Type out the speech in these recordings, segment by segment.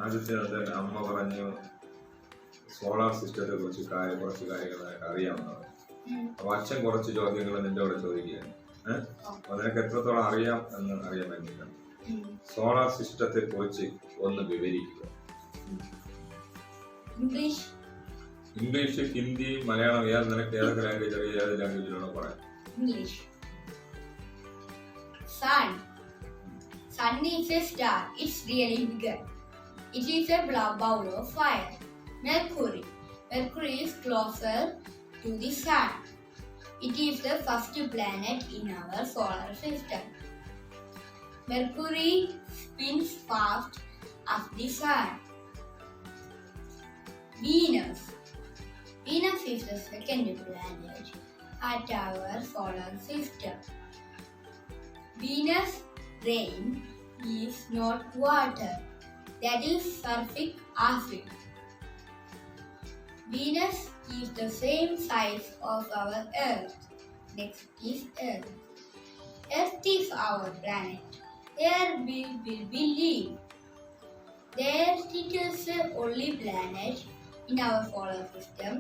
ആദ്യത്തെ അത് അമ്മ പറഞ്ഞു സോളാർ സിസ്റ്റത്തെ കുറിച്ച് കുറച്ച് കാര്യങ്ങളായിട്ട് അറിയാവുന്നത്. അപ്പൊ അച്ഛൻ കുറച്ച് ചോദ്യങ്ങൾ നിന്റെ കൂടെ ചോദിക്കുകയാണ്. അപ്പൊ നിനക്ക് എത്രത്തോളം അറിയാം എന്ന് അറിയാൻ വേണ്ടിയിട്ടാണ്. സോളാർ സിസ്റ്റത്തെ കുറിച്ച് ഒന്ന് വിവരിക്കുക. ഇംഗ്ലീഷ്, ഹിന്ദി, മലയാളം, നിനക്ക് ഏതൊക്കെ ലാംഗ്വേജ് അറിയാം? ഏത് ലാംഗ്വേജിലാണോ പറയാം? English. Sun. Sun is a star. It's really bigger. It is a ball of fire. Mercury. Mercury is closer to the sun. It is the first planet in our solar system. Mercury spins fast as the sun. Venus. Venus is the second planet at our solar system. Venus rain is not water, that is sulfuric acid. Venus is the same size of our Earth. Next is Earth. Earth is our planet. There we will be live. There it is the only planet in our solar system.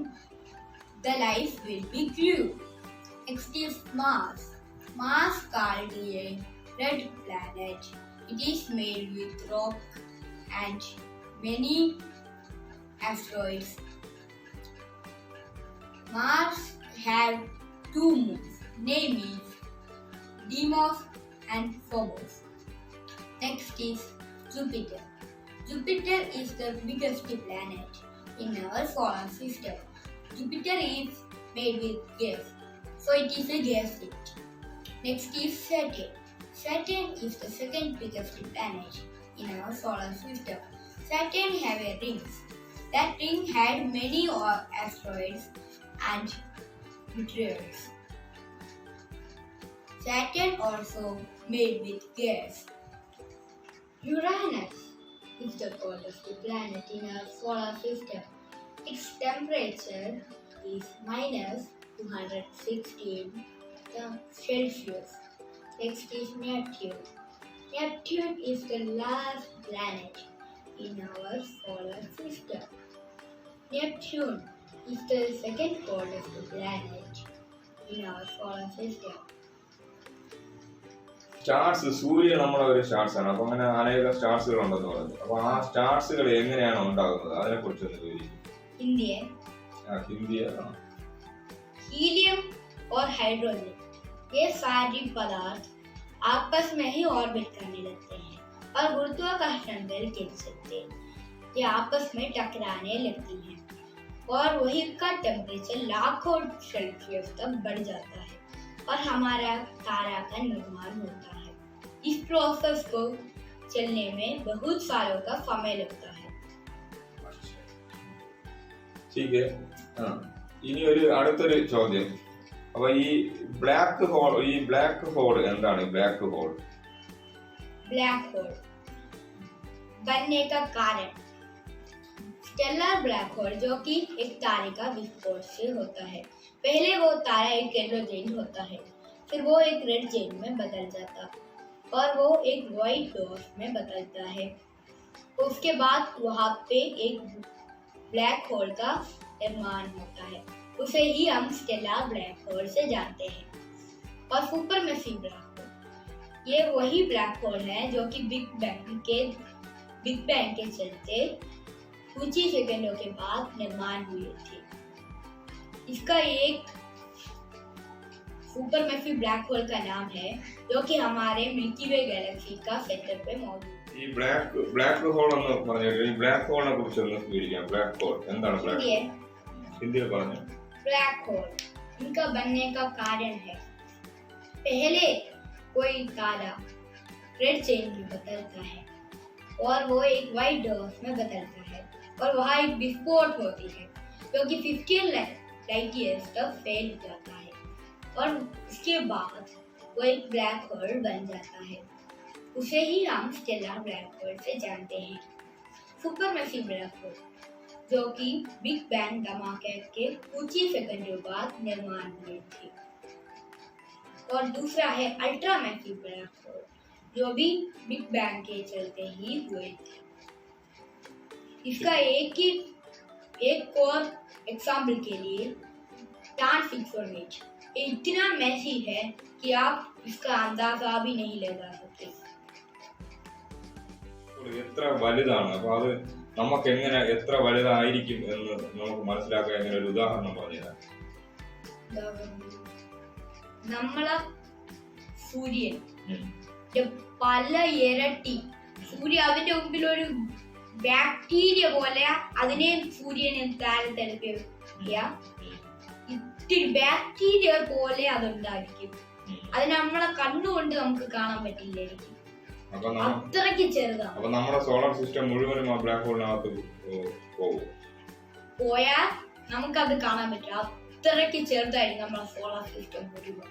The life will be grew. Next is Mars. Mars called a red planet. It is made with rock and many asteroids. Mars have two moons. Name is Deimos and Phobos. Next is Jupiter. Jupiter is the biggest planet in our solar system. Jupiter is made with gas, so it is a gas giant. Next is Saturn. Saturn is the second biggest planet in our solar system. Saturn have a rings. That ring had many asteroids and meteors. Saturn also made with gas. Uranus is the coldest planet in our solar system. Its temperature is minus 216 Celsius. Next is Neptune. Neptune is the last planet in our solar system. Neptune is the second coldest planet in our solar system. Stars, സൂര്യൻ നമ്മുടെ ഒരു stars ആണ്. അപ്പൊ അങ്ങനെ അനേകം സ്റ്റാർസുകൾ ഉണ്ടെന്ന് പറഞ്ഞു. അപ്പൊ ആ സ്റ്റാർസുകൾ എങ്ങനെയാണ് ഉണ്ടാകുന്നത് അതിനെ കുറിച്ചൊന്ന് വിവരിക്കും. हिंदी हीलियम और हाइड्रोजन ये सारे पदार्थ आपस में ही ऑर्बिट करने लगते हैं और गुरुत्वाकर्षण बल के चलते ये आपस में टकराने लगती हैं और वही का टेम्परेचर लाखों सेल्सियस तक बढ़ जाता है और हमारा तारा का निर्माण होता है। इस प्रोसेस को चलने में बहुत सालों का समय लगता है। ठीक है. ഇനി അടുത്തൊരു ചോദ്യം. അപ്പൊ ഈ ബ്ലാക്ക് ഹോൾ എന്താണ്? ബ്ലാക്ക് ഹോൾ बनने का कारण स्टेलर ब्लैक होल जो कि एक तारे का विस्फोट से होता है। पहले वो तारा एक येलो जेन होता है, फिर वो एक रेड जेन में बदल जाता और वो एक व्हाइट डॉर्फ में बदलता है। उसके बाद वहाँ पे एक ब्लैक होल का निर्माण होता है। उसे ही हम स्टेलर ब्लैक होल से जानते हैं। और सुपरमेसिव ब्लैक होल ये वही ब्लैक होल है जो कि बिग बैंग के चलते कुछ ही सेकंडों के बाद निर्माण हुए थे। इसका एक सुपरमेसिव ब्लैक होल का नाम है जो कि हमारे मिल्की वे गैलेक्सी का सेंटर पे मौजूद है। ഈ ബ്ലാക്ക് ഹോൾ എന്ന് പറഞ്ഞാൽ ഈ ബ്ലാക്ക് ഹോളിനെ കുറിച്ച് ഒന്ന് വിവരിക്കാം. ബ്ലാക്ക് ഹോൾ എന്താണ്? हिंदी പറഞ്ഞു. ब्लैक होल इनका बनने का कारण है पहले कोई तारा रेड चेन में बदलता है और वो एक व्हाइट डॉर्फ में बदलता है और वहाँ एक विस्फोट होती है जो कि 15 लाइट ईयर्स तक फैल जाता है और उसके बाद वो एक ब्लैक होल बन जाता है। उसे ही हम स्टेलर ब्लैक होल से जानते हैं। सुपरमेसिव ब्लैक होल जो कि बिग बैंग धमाके के कुछ ही सेकंडों बाद निर्माण हुए थे। और दूसरा है अल्ट्रामैसिव ब्लैक होल जो भी बिग बैंग के चलते ही हुए थे। इसका एक और एग्जाम्पल के लिए ट्रांसफॉर्मेट इतना मैसी है कि आप इसका अंदाजा भी नहीं लगा सकते। എത്ര വലുതാണ്, അപ്പൊ അത് നമുക്ക് എങ്ങനെ എത്ര വലുതായിരിക്കും എന്ന് നമുക്ക് മനസ്സിലാക്കാൻ എങ്ങനെ ഒരു ഉദാഹരണം പറഞ്ഞുതരാം. നമ്മളെ സൂര്യൻ പല ഇരട്ടി സൂര്യ അതിന്റെ മുമ്പിൽ ഒരു ബാക്ടീരിയ പോലെ അതിനെ സൂര്യനെ താരത്തെടുക്കുക ഇത്തിരി ബാക്ടീരിയ പോലെ അതുണ്ടായിരിക്കും. അത് നമ്മളെ കണ്ണുകൊണ്ട് നമുക്ക് കാണാൻ പറ്റില്ലായിരിക്കും, അത്രയ്ക്ക് ചെറുതാണ്. അപ്പൊ നമ്മുടെ സോളാർ സിസ്റ്റം മുഴുവനും ആ ബ്ലാക്ക് ഹോളിനകത്ത് പോയാൽ നമുക്കത് കാണാൻ പറ്റില്ല. അത്രയ്ക്ക് ചെറുതായിരിക്കും നമ്മളെ സോളാർ സിസ്റ്റം മുഴുവൻ.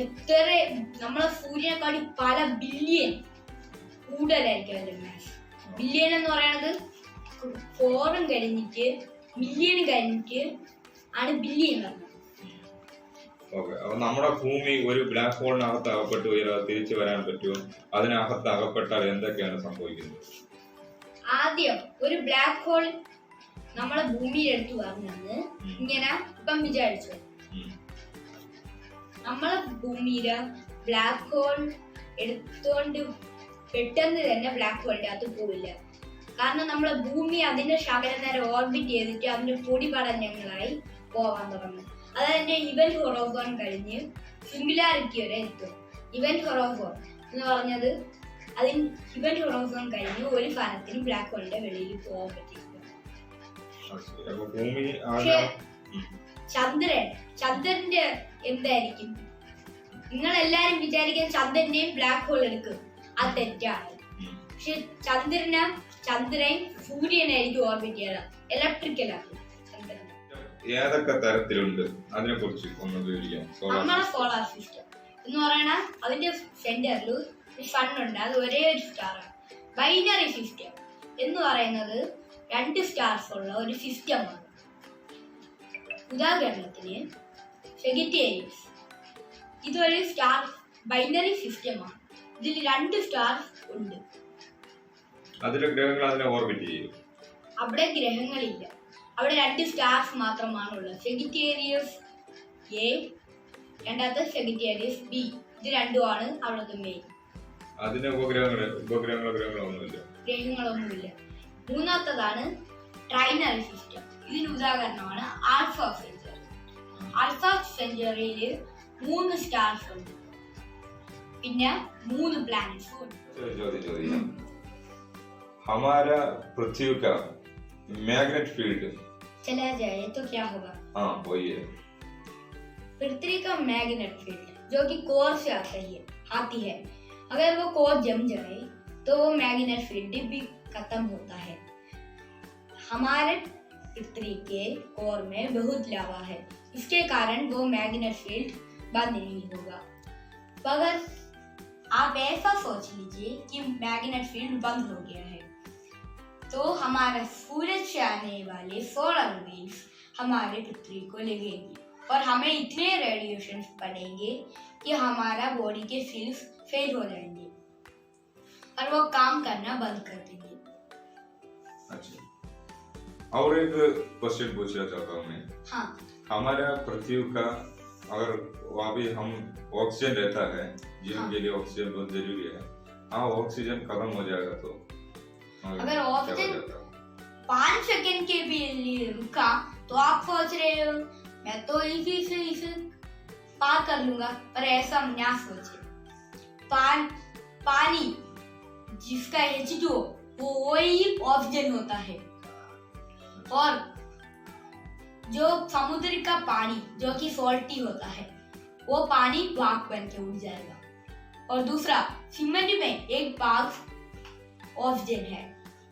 എത്ര നമ്മളെ സൂര്യനെക്കാട്ടി പല ബില്യൺ കൂടുതലായിരിക്കും അതിന്റെ മാസ്. ബില്യൺ എന്ന് പറയുന്നത് 4 കഴിഞ്ഞിട്ട് മില്യൺ കഴിഞ്ഞിട്ട് ആണ് ബില്യൺ വരുന്നത്. അപ്പൊ നമ്മുടെ ഭൂമി ഒരു ബ്ലാക്ക് ഹോളിനകത്ത് അകപ്പെട്ടു തിരിച്ചു വരാൻ പറ്റുമോ? അതിനകത്ത് അകപ്പെട്ടാൽ എന്തൊക്കെയാണ് സംഭവിക്കുന്നത്? ആദ്യം ഒരു ബ്ലാക്ക് ഹോൾ നമ്മളെ ഭൂമിയുടെ അടുത്ത് വന്നെന്ന് ഇങ്ങനെ ഇപ്പം വിചാരിച്ചു. നമ്മളെ ഭൂമിയിലെ ബ്ലാക്ക് ഹോൾ എടുത്തോണ്ട് പെട്ടെന്ന് തന്നെ ബ്ലാക്ക് ഹോളിന്റെ അകത്ത് പോവില്ല. കാരണം നമ്മളെ ഭൂമി അതിന്റെ ശകലം നേരം ഓർബിറ്റ് ചെയ്തിട്ട് അതിന്റെ പൊടി പടഞ്ഞങ്ങളായി പോവാൻ തുടങ്ങും. അത് അതിന്റെ ഇവന്റ് ഹൊറോസോൺ കഴിഞ്ഞ് സിംഗുലാരിറ്റി വരെ എത്തും. ഇവന്റ് ഹൊറോസോൺ എന്ന് പറഞ്ഞത് അതിന് ഇവന്റ് ഹൊറോസോൺ കഴിഞ്ഞ് ഒരു സാധനത്തിന് ബ്ലാക്ക് ഹോളിന്റെ വെളിയിൽ പോകാൻ പറ്റില്ല. പക്ഷെ ചന്ദ്രന്റെ എന്തായിരിക്കും? നിങ്ങൾ എല്ലാരും വിചാരിക്കാൻ ചന്ദ്രന്റെയും ബ്ലാക്ക് ഹോൾ എടുക്കും, അത് തെറ്റാണ്. പക്ഷെ ചന്ദ്രൻ സൂര്യനായിരിക്കും ഓർബിറ്റ് ചെയ്യാറ്, ഇലക്ട്രിക്കലാണ്. ഏതൊക്കെ തരത്തിലുണ്ട് അതിനെ കുറിച്ച് ഒന്ന് വിവരിക്കാം. നമ്മളെ സോളാർ സിസ്റ്റം എന്ന് പറയുന്ന അതിന്റെ സെന്ററിൽ ഒരു സൺ ഉണ്ട്, അത് ഒരേ ഒരു സ്റ്റാറാണ്. ബൈനറി സിസ്റ്റം എന്ന് പറയുന്നത് 2 സ്റ്റാർസ് ഉള്ള ഒരു സിസ്റ്റമാണ്. ഉദാഹരണത്തിന് സെജിറ്റേറിയസ് ഇതൊരു സ്റ്റാർ ബൈനറി സിസ്റ്റമാണ്. ഇതിൽ 2 സ്റ്റാർസ് ഉണ്ട്. അതിലെ ഗ്രഹങ്ങൾ അതിനെ ഓർബിറ്റ് ചെയ്യും. അവിടെ ഗ്രഹങ്ങളില്ല, അവിടെ 2 സ്റ്റാർസ് മാത്രമാണുള്ളത്. സെജിറ്റേറിയസ് എ, രണ്ടാമത്തെ സെജിറ്റേറിയസ് ബി. ഇത് രണ്ടുമാണ് അവിടുത്തെ മെയിൻ. അതിന് ഗ്രഹങ്ങളൊന്നുമില്ല. മൂന്നാമത്തതാണ് ട്രൈനറി സിസ്റ്റം. ഇതിന് ഉദാഹരണമാണ് ആൽഫ സെഞ്ചുറി. ആൽഫ സെഞ്ചുറിയിൽ 3 സ്റ്റാർസ് ഉണ്ട്, പിന്നെ 3 പ്ലാനറ്റ്സ് ഉണ്ട്. हमारा पृथ्वी का मैग्नेट फील्ड चला जाए तो क्या होगा? हाँ वही है. पृथ्वी का मैग्नेट फील्ड जो कि कोर से आती है, अगर वो कोर जम जाए तो वो मैग्नेट फील्ड भी खत्म होता है. हमारे पृथ्वी के कोर में बहुत लावा है, इसके कारण वो मैग्नेट फील्ड बंद नहीं होगा. अगर आप ऐसा सोच लीजिए कि मैग्नेट फील्ड बंद हो गया है तो हमारे सूरज से आने वाले सोलर वेव्स हमारे पृथ्वी को लगेंगे और हमें इतने रेडिएशन पड़ेंगे कि हमारा बॉडी के सेल्स फेल हो जाएंगे और वो काम करना बंद कर देंगे. अच्छा, और एक क्वेश्चन पूछना चाहता हूँ मैं. हाँ, हमारा पृथ्वी का अगर वहाँ भी हम ऑक्सीजन रहता है, जीवन के लिए ऑक्सीजन बहुत जरूरी है. हाँ, ऑक्सीजन खत्म हो जाएगा तो अगर ऑक्सीजन 5 सेकंड के भी लिए रुका तो आप सोच रहे हो मैं तो इसी से इसे पार कर लूंगा, पर ऐसा ना सोचे. पानी जिसका H2O वो वही ऑक्सीजन होता है, और जो समुद्र का पानी जो कि सॉल्टी होता है वो पानी भाग बन के उड़ जाएगा. और दूसरा, सीमेंट में एक भाग ऑक्सीजन है,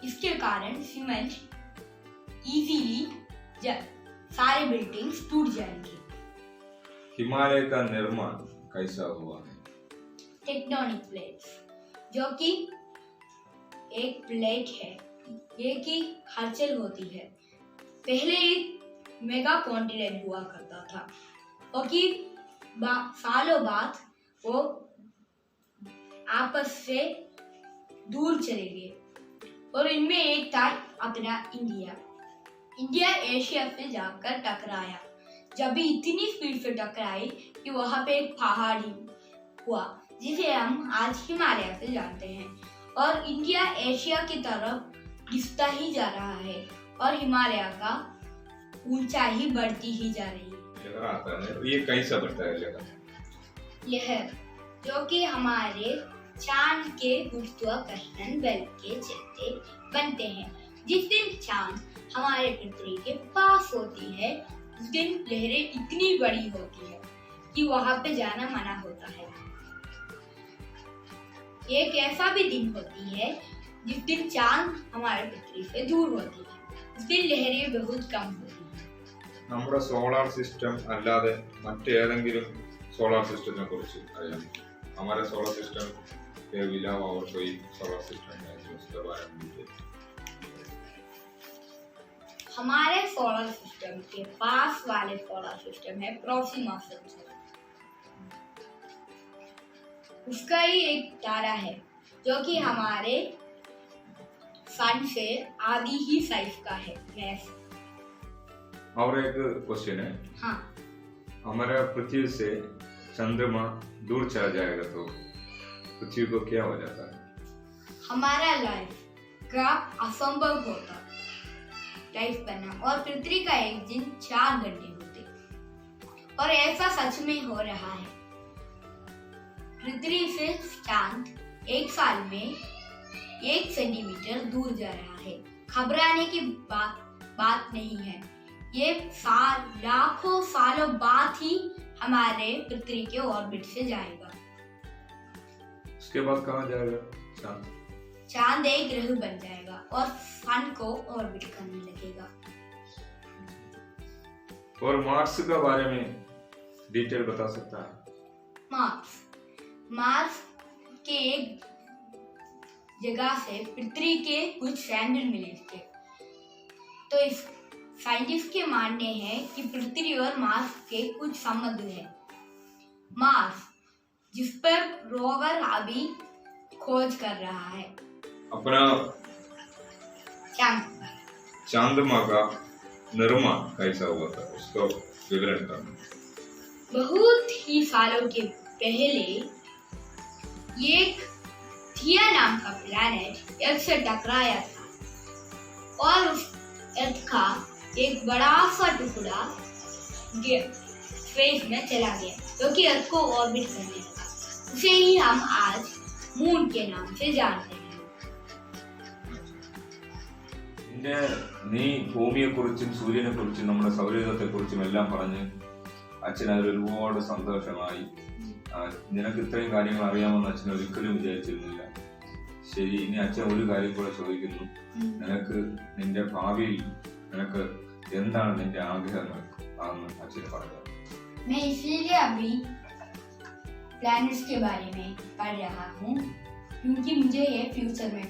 इसके कारण सीमेंट इजीली सारे बिल्डिंग्स टूट जाएंगे. हिमालय का निर्माण कैसा हुआ है? टेक्टोनिक प्लेट्स, जो कि एक प्लेट है ये की हलचल होती है. पहले एक मेगा कॉन्टिनेंट हुआ करता था और कि सालों बाद वो आपस से दूर चले गए और इनमें एक था अपना इंडिया। इंडिया एशिया से जाकर टकराया। जब भी इतनी स्पीड से टकराई कि वहां पे एक पहाड़ी हुआ जिसे हम आज हिमालय से जानते हैं, और इंडिया एशिया की तरफ घिसता ही जा रहा है और हिमालय का ऊंचाई बढ़ती ही जा रही है। लहर आता है, ये कैसा बढ़ता है लहर? लहर जो कि हमारे चांद के गुरुत्वाकर्षण बल के चलते बनते हैं। जिस दिन चांद हमारे पृथ्वी के पास होती है उस दिन लहरें इतनी बड़ी होती है कि वहां पे जाना मना होता है। एक ऐसा भी दिन होती है जिस दिन चांद हमारे पृथ्वी से दूर होती है, उस दिन लहरें बहुत कम होती है। നമ്മുടെ സോളാർ സിസ്റ്റം അല്ലാതെ മറ്റേതെങ്കിലും സോളാർ സിസ്റ്റത്തിനെ കുറിച്ച് അറിയാം? हमारे सोलर सिस्टम के अलावा और कोई सोलर सिस्टम है जो उसके बारे में मुझे? हमारे सोलर सिस्टम के पास वाले सोलर सिस्टम है प्रोक्सिमा सेंसर। उसका ही एक तारा है जो कि हमारे सन से आधी ही साइज का है, मैस। और एक क्वेश्चन है, हाँ, हमारे पृथ्वी से चंद्रमा दूर चला जाएगा तो पृथ्वी को क्या हो जाता है? हमारा लाइफ का असंभव होता लाइफ बना और पृथ्वी का एक दिन 4 घंटे होते, और ऐसा सच में हो रहा है। पृथ्वी से चांद एक साल में 1 सेंटीमीटर दूर जा रहा है। घबराने की बात नहीं है। ये लाखों सालों बाद ही हमारे पृथ्वी के ऑर्बिट से जाएगा। उसके बाद कहाँ जाएगा चांद? चांद एक ग्रह बन जाएगा और सन को ऑर्बिट करने लगेगा। और मार्स के बारे में डिटेल बता सकता है? मार्स के एक जगह से पृथ्वी के कुछ सैंडल मिले थे, तो इस साइंटिस्ट के मानने हैं कि पृथ्वी और मार्स के कुछ संबंध है। मार्स जिस पर रोवर अभी खोज कर रहा है। अपना चंद्रमा का निर्माण कैसा हुआ था उसको विवरण करना। बहुत ही सालों के पहले एक थिया नाम का प्लैनेट अर्थ से टकराया था और उस अर्थ का एक बड़ा सा टुकड़ा स्पेस में चला गया जो कि अर्थ को ऑर्बिट करने लगा। उसे ही हम आज मून के नाम से जानते हैं। നീ ഭൂമിയെ കുറിച്ചും സൂര്യനെ കുറിച്ചും നമ്മുടെ സൗരയൂഥത്തെ കുറിച്ചും എല്ലാം പറഞ്ഞ് അച്ഛൻ അതിൽ ഒരുപാട് സന്തോഷമായി. നിനക്ക് ഇത്രയും കാര്യങ്ങൾ അറിയാമെന്ന് അച്ഛൻ ഒരിക്കലും വിചാരിച്ചിരുന്നില്ല. ശരി, ഇനി അച്ഛൻ ഒരു കാര്യം കൂടെ ചോദിക്കുന്നു. നിനക്ക് നിന്റെ ഭാവിയിൽ നിനക്ക് എന്താണ് നിന്റെ ആഗ്രഹങ്ങൾ ആണെന്ന് അച്ഛന് പറയാം. मैं इसीलिए अभी प्लैनेट्स के बारे में पढ़ रहा हूँ क्योंकि मुझे ये फ्यूचर में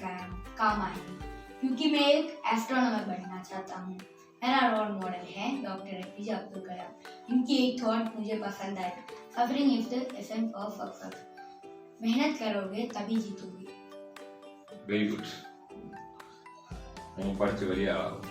काम आएगी, क्योंकि मैं एक एस्ट्रोनॉमर बनना चाहता हूँ। मेरा रोल मॉडल है डॉक्टर एपीजे अब्दुल कलाम। इनकी एक थॉट मुझे पसंद आई, suffering is the essence of success. मेहनत करोगे तभी जीतोगे। Very good. പഠിച്ച് വലിയ ആളാവും.